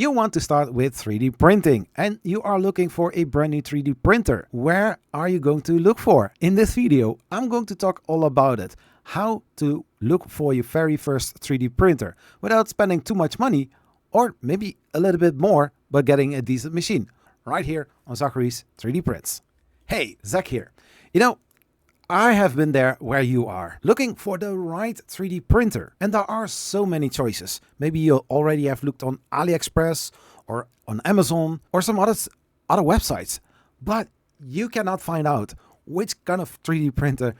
You want to start with 3D printing and you are looking for a brand new 3D printer. Where are you going to look for? In this video, I'm going to talk all about it. How to look for your very first 3D printer without spending too much money, or maybe a little bit more, but getting a decent machine. Right here on Zachary's 3D Prints. Hey, Zach here. I have been there where you are, looking for the right 3D printer. And there are so many choices. Maybe you already have looked on AliExpress or on Amazon or some other websites. But you cannot find out which kind of 3D printer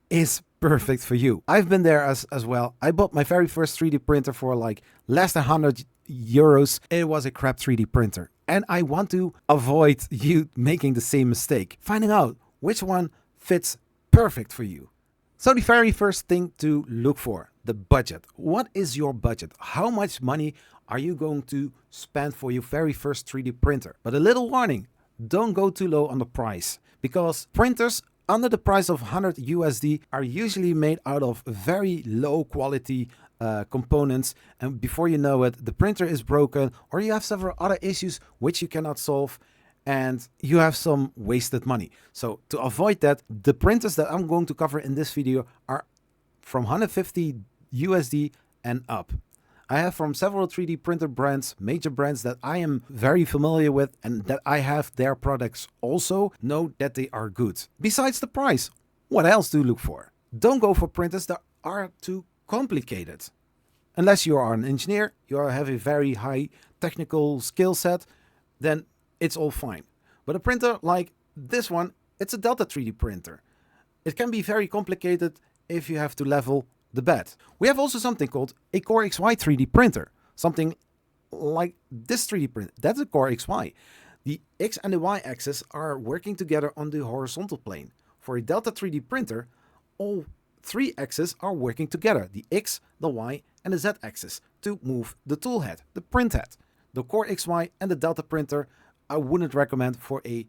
is perfect for you. I've been there as well. I bought my very first 3D printer for like less than 100 euros. It was a crap 3D printer. And I want to avoid you making the same mistake. Finding out which one fits perfect for you. So the very first thing to look for, the budget. What is your budget? How much money are you going to spend for your very first 3D printer? But a little warning, don't go too low on the price, because printers under the price of 100 USD are usually made out of very low quality components, and before you know it, the printer is broken, or you have several other issues which you cannot solve, and you have some wasted money. So to avoid that, the printers that I'm going to cover in this video are from 150 USD and up. I have from several 3D printer brands, major brands that I am very familiar with and that I have their products also, know that they are good. Besides the price, what else do you look for? Don't go for printers that are too complicated. Unless you are an engineer, you have a very high technical skill set, then it's all fine. But a printer like this one, it's a Delta 3D printer. It can be very complicated if you have to level the bed. We have also something called a Core XY 3D printer. Something like this 3D printer. That's a Core XY. The X and the Y axis are working together on the horizontal plane. For a Delta 3D printer, all three axes are working together. The X, the Y, and the Z axis to move the tool head, the print head. The Core XY and the Delta printer I wouldn't recommend for a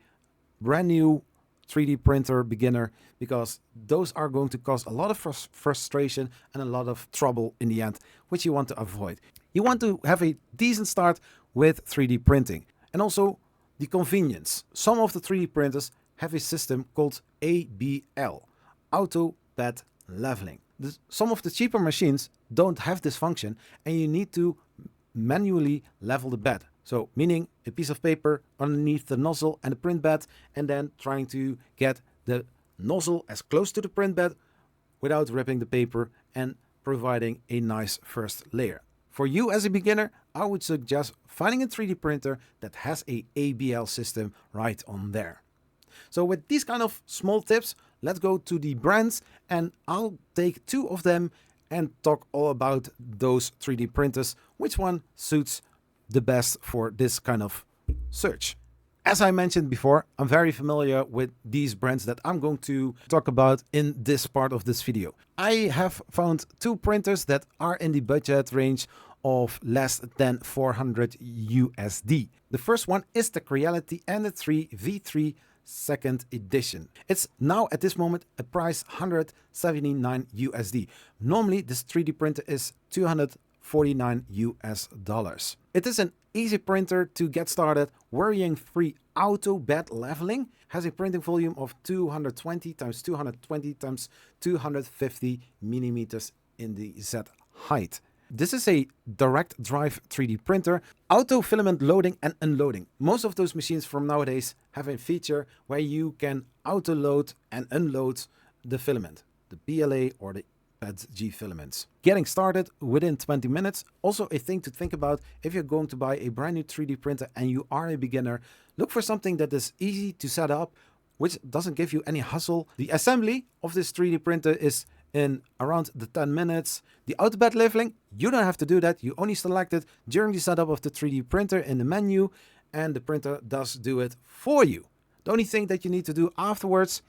brand new 3D printer beginner, because those are going to cause a lot of frustration and a lot of trouble in the end, which you want to avoid. You want to have a decent start with 3D printing, and also the convenience. Some of the 3D printers have a system called ABL, Auto Bed Leveling. Some of the cheaper machines don't have this function, and you need to manually level the bed. So meaning a piece of paper underneath the nozzle and the print bed, and then trying to get the nozzle as close to the print bed without ripping the paper and providing a nice first layer. For you as a beginner, I would suggest finding a 3D printer that has a ABL system right on there. So with these kind of small tips, let's go to the brands, and I'll take two of them and talk all about those 3D printers, which one suits the best for this kind of search. As I mentioned before, I'm very familiar with these brands that I'm going to talk about in this part of this video. I have found two printers that are in the budget range of less than 400 USD. The first one is the Creality Ender 3 V3 second edition. It's now at this moment a price 179 USD. Normally this 3D printer is 249 US dollars. It is an easy printer to get started, worrying-free. Auto bed leveling has a printing volume of 220 times 220 times 250 millimeters in the Z height. This is a direct drive 3D printer, auto filament loading and unloading. Most of those machines from nowadays have a feature where you can auto load and unload the filament, the PLA or the G filaments. Getting started within 20 minutes. Also a thing to think about if you're going to buy a brand new 3D printer and you are a beginner, look for something that is easy to set up, which doesn't give you any hassle. The assembly of this 3D printer is in around the 10 minutes. The auto bed leveling, you don't have to do that. You only select it during the setup of the 3D printer in the menu, and the printer does do it for you. The only thing that you need to do afterwards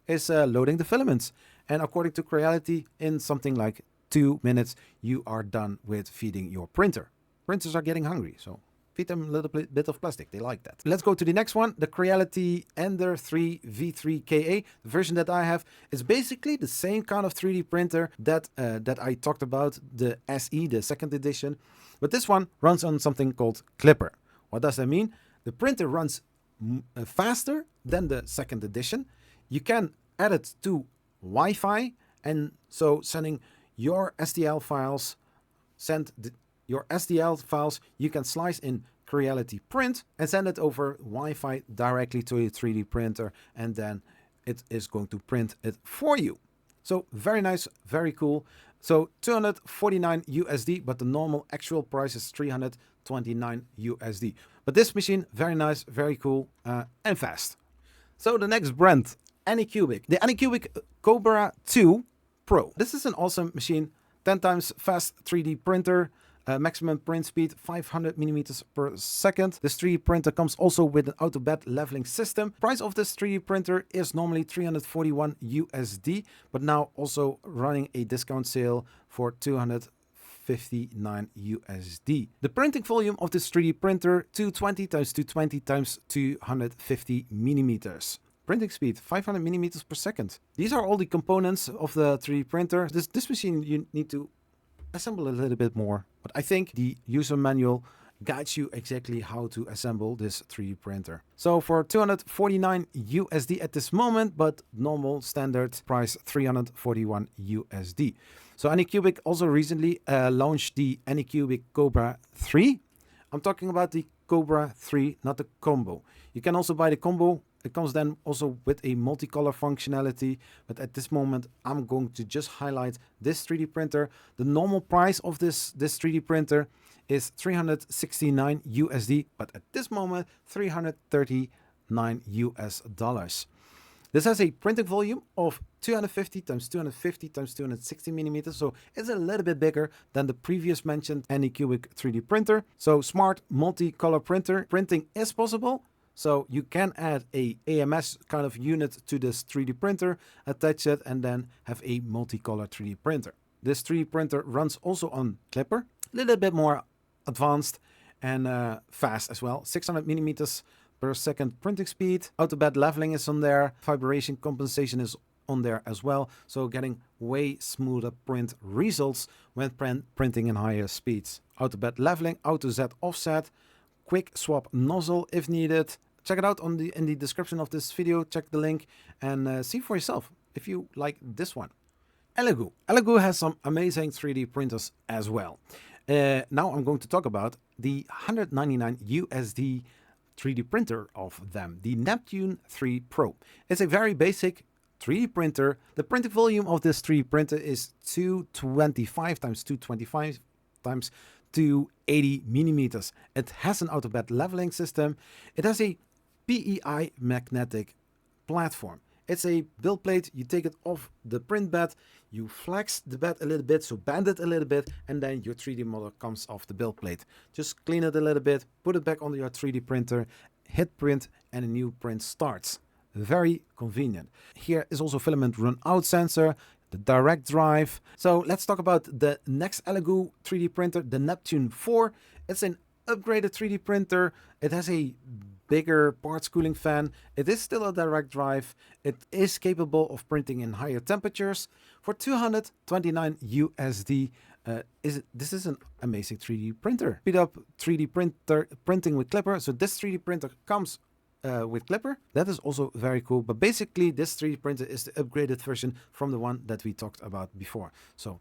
is loading the filaments. And according to Creality, in something like 2 minutes, you are done with feeding your printer. Printers are getting hungry, so feed them a little bit of plastic. They like that. Let's go to the next one, the Creality Ender 3 V3KA. The version that I have is basically the same kind of 3D printer that I talked about, the SE, the second edition. But this one runs on something called Clipper. What does that mean? The printer runs faster than the second edition. You can add it to Wi-Fi, and so sending your STL files, your STL files, you can slice in Creality Print and send it over Wi-Fi directly to your 3D printer, and then it is going to print it for you. So very nice, very cool. So 249 USD, but the normal actual price is 329 USD. But this machine, very nice, very cool, and fast. So the next brand, Anycubic. The Anycubic Cobra 2 Pro. This is an awesome machine, 10 times fast 3D printer, maximum print speed 500 millimeters per second. This 3D printer comes also with an auto bed leveling system. Price of this 3D printer is normally 341 USD, but now also running a discount sale for 259 USD. The printing volume of this 3D printer, 220 times 220 times 250 millimeters. Printing speed 500 millimeters per second. These are all the components of the 3D printer. This machine you need to assemble a little bit more, but I think the user manual guides you exactly how to assemble this 3D printer. So for 249 USD at this moment, but normal standard price 341 USD. So Anycubic also recently launched the Anycubic Cobra 3. I'm talking about the Cobra 3, not the combo. You can also buy the combo. It comes then also with a multicolor functionality, but at this moment I'm going to just highlight this 3D printer. The normal price of this 3D printer is 369 USD, but at this moment 339 US dollars. This has a printing volume of 250 times 250 times 260 millimeters, so it's a little bit bigger than the previous mentioned Anycubic 3D printer. So smart multicolor printing is possible. So you can add a AMS kind of unit to this 3D printer, attach it, and then have a multicolor 3D printer. This 3D printer runs also on Clipper, a little bit more advanced and fast as well. 600 millimeters per second printing speed. Auto bed leveling is on there. Vibration compensation is on there as well. So getting way smoother print results when printing in higher speeds. Auto bed leveling, auto Z offset, quick swap nozzle if needed. Check it out in the description of this video. Check the link and see for yourself if you like this one. Elegoo. Elegoo has some amazing 3D printers as well. Now I'm going to talk about the 199 USD 3D printer of them, the Neptune 3 Pro. It's a very basic 3D printer. The printing volume of this 3D printer is 225 times 225 times 280 millimeters. It has an auto bed leveling system. It has a PEI magnetic platform. It's a build plate. You take it off the print bed, you flex the bed a little bit, so bend it a little bit, and then your 3D model comes off the build plate. Just clean it a little bit, put it back on your 3D printer, hit print, and a new print starts. Very convenient. Here is also filament run out sensor, the direct drive. So let's talk about the next Elegoo 3D printer, the Neptune 4. It's an upgraded 3D printer. It has a bigger parts cooling fan. It is still a direct drive. It is capable of printing in higher temperatures. For 229 USD, this is an amazing 3D printer. Speed up 3D printing with Clipper. So this 3D printer comes with Clipper. That is also very cool. But basically, this 3D printer is the upgraded version from the one that we talked about before. So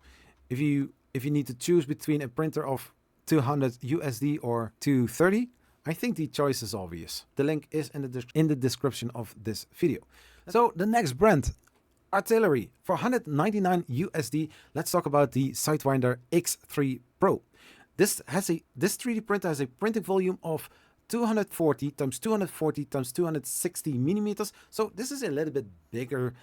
if you need to choose between a printer of 200 USD or 230, I think the choice is obvious. The link is in the description of this video. So the next brand, Artillery. For 199 USD, let's talk about the Sidewinder X3 Pro. This 3D printer has a printing volume of 240 times 240 times 260 millimeters. So this is a little bit bigger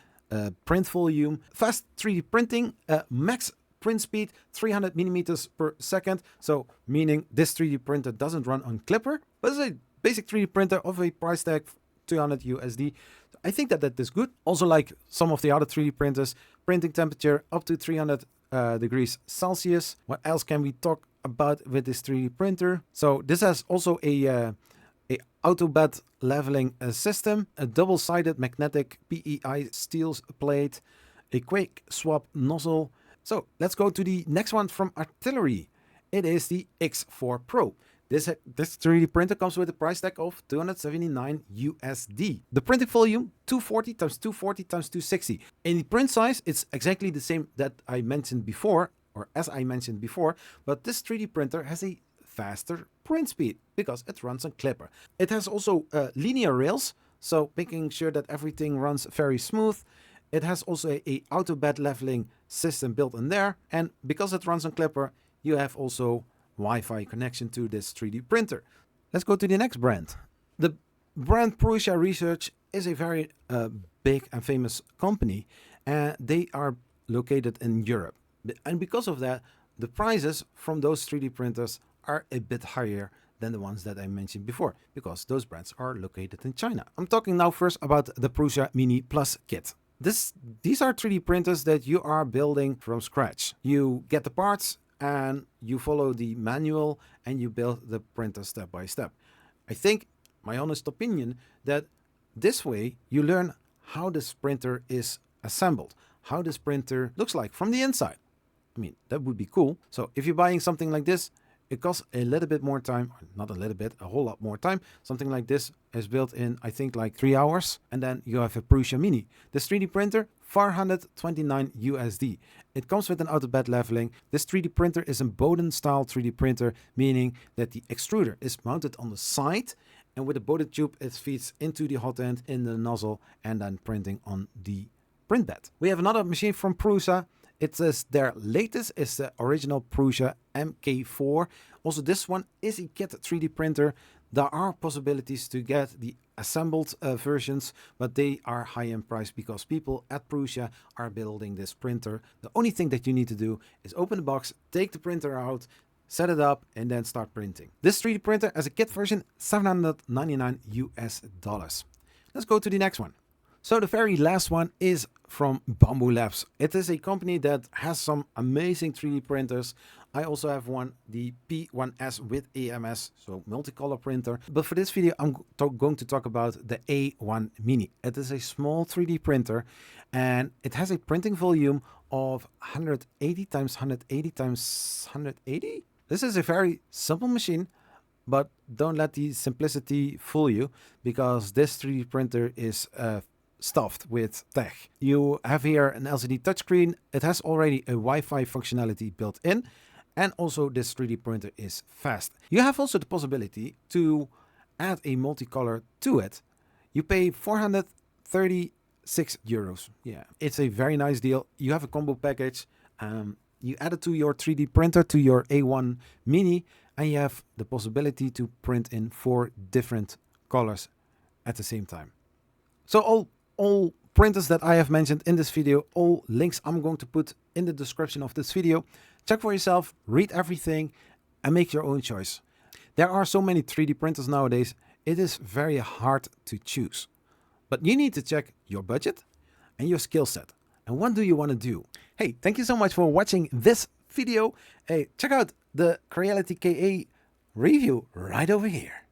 print volume. Fast 3D printing, max print speed 300 millimeters per second. So meaning this 3D printer doesn't run on Clipper, but it's a basic 3D printer of a price tag 200 USD. I think that is good. Also, like some of the other 3D printers, printing temperature up to 300 degrees Celsius. What else can we talk about with this 3D printer. So this has also a auto bed leveling system, a double-sided magnetic PEI steel plate, a quick swap nozzle. So let's go to the next one from Artillery. It is the X4 Pro. This 3D printer comes with a price tag of $279 USD. The printing volume 240 times 240 times 260. In the print size, it's exactly the same that I mentioned before, or as I mentioned before, but this 3D printer has a faster print speed because it runs on Clipper. It has also linear rails, so making sure that everything runs very smooth. It has also a auto bed leveling system built in there, and because it runs on Clipper, you have also Wi-Fi connection to this 3D printer. Let's go to the next brand. The brand Prusa Research is a very big and famous company, and they are located in Europe. And because of that, the prices from those 3D printers are a bit higher than the ones that I mentioned before, because those brands are located in China. I'm talking now first about the Prusa Mini Plus kit. These are 3D printers that you are building from scratch. You get the parts and you follow the manual and you build the printer step by step. I think, my honest opinion, that this way you learn how this printer is assembled, how this printer looks like from the inside. I mean, that would be cool. So if you're buying something like this, it costs a little bit more time, or not a little bit, a whole lot more time. Something like this is built in, I think, like 3 hours. And then you have a Prusa Mini. This 3D printer, $429 USD. It comes with an auto bed leveling. This 3D printer is a Bowden style 3D printer, meaning that the extruder is mounted on the side, and with a Bowden tube it feeds into the hot end in the nozzle and then printing on the print bed. We have another machine from Prusa. It says their latest is the original Prusa MK4. Also, this one is a kit 3D printer. There are possibilities to get the assembled versions, but they are high in price because people at Prusa are building this printer. The only thing that you need to do is open the box, take the printer out, set it up, and then start printing. This 3D printer as a kit version, $799 US. Let's go to the next one. So the very last one is from Bamboo Labs. It is a company that has some amazing 3D printers. I also have one, the P1S with AMS, so multicolor printer. But for this video, I'm going to talk about the A1 Mini. It is a small 3D printer and it has a printing volume of 180 times 180 times 180. This is a very simple machine, but don't let the simplicity fool you, because this 3D printer is stuffed with tech. You have here an LCD touchscreen. It has already a Wi-Fi functionality built in, and also this 3D printer is fast. You have also the possibility to add a multicolor to it. You pay 436 euros. Yeah, it's a very nice deal. You have a combo package. You add it to your 3D printer, to your A1 Mini, and you have the possibility to print in 4 different colors at the same time. So all printers that I have mentioned in this video, all links I'm going to put in the description of this video. Check for yourself, read everything, and make your own choice. There are so many 3D printers nowadays, it is very hard to choose. But you need to check your budget and your skill set. And what do you want to do? Hey, thank you so much for watching this video. Hey, check out the Creality KA review right over here.